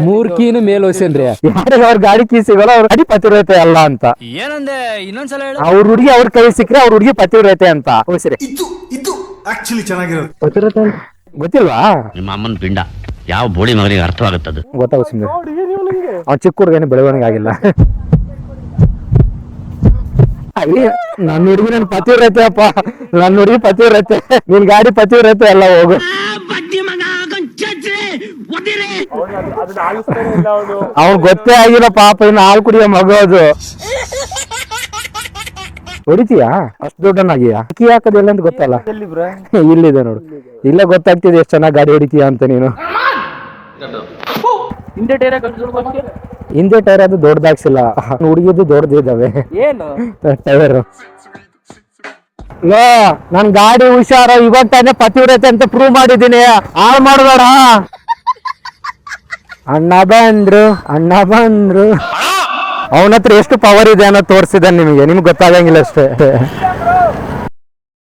ಮೂರ್ಕಿನ ಮೇಲ್ ಹೋಯ್ಸೇನ್ರಿ ಯಾರಿಗೆ ಅವ್ರ ಗಾಡಿ ಕೀ ಸಿಗೋಲ್ಲ ಅವ್ರ ಗಾಡಿ ಪತಿವ್ರತೆ ಅಲ್ಲ ಅಂತ ಏನಂದೆ ಇನ್ನೊಂದ್ಸಲ ಹೇಳು. ಅವ್ರ ಹುಡುಗಿ ಅವ್ರ ಕೈ ಸಿಕ್ಕರೆ ಅವ್ರ ಹುಡುಗಿ ಪತಿವ್ರತೆ ಅಂತ ಹೋಯ್ಸ್ರಿ. ಇದು ಆಕ್ಚುಲಿ ಚೆನ್ನಾಗಿರೋದು. ಪತಿವ್ರತೆ ಗೊತ್ತಿಲ್ವಾ? ನಿಮ್ಮ ಅಮ್ಮನ ಪಿಂಡ ಯಾವ ಬೋಳಿ ಮಗನಿಗೆ ಅರ್ಥವಾಗುತ್ತದೆ. ಗೊತ್ತಾಗ ಸುಮ್ಮನೆ ಅವ್ನ ಚಿಕ್ಕ ಹುಡುಗೇನು ಬೆಳವಣಿಗೆ ಆಗಿಲ್ಲ. ನನ್ನ ಹುಡುಗಿ ನನ್ ಪತಿವ್ರತೆ ಅಪ್ಪ, ನನ್ನ ಹುಡುಗಿ ಪತಿವ್ರತೆ, ನಿನ್ ಗಾಡಿ ಪತಿವ್ರತೆ ಎಲ್ಲ ಹೋಗು. ಅವ್ನ್ ಗೊತ್ತೇ ಆಗಿಲ್ಲ ಪಾಪ, ಇನ್ನು ಹಾಲು ಕುಡಿಯೋ ಮಗು ಅದು. ಹೊಡಿತೀಯಾ ಅಷ್ಟು ದೊಡ್ಡನಾಗಿಯಾ? ಅಕ್ಕಿ ಹಾಕೋದಿಲ್ಲ ಅಂತ ಗೊತ್ತಲ್ಲ. ಇಲ್ಲಿದೆ ನೋಡು, ಇಲ್ಲೇ ಗೊತ್ತಾಗ್ತಿದೆ ಎಷ್ಟು ಚೆನ್ನಾಗಿ ಗಾಡಿ ಹೊಡಿತೀಯಾ ಅಂತ ನೀನು. ಹಿಂದೆ ಟೈರ್ ಅದು ದೊಡ್ಡದಾಗ್ಸಿಲ್ಲ, ಹುಡುಗಿದ್ದು ದೊಡ್ಡದಿದ್ದಾವೆ ಟೈರ್. ಲೋ ನನ್ ಗಾಡಿ ಹುಷಾರ, ಇವಾಗ ತಾನೇ ಪತಿವ್ರತೆ ಅಂತ ಪ್ರೂವ್ ಮಾಡಿದ್ದೀನಿ, ಹಾಳು ಮಾಡಬೇಡ. ಅಣ್ಣ ಬಂದ್ರು ಅವನ ಹತ್ರ ಎಷ್ಟು ಪವರ್ ಇದೆ ಅನ್ನೋ ತೋರಿಸಿದಾನೆ ನಿಮಗೆ ಗೊತ್ತಾಗಂಗಿಲ್ಲ ಅಷ್ಟೇ.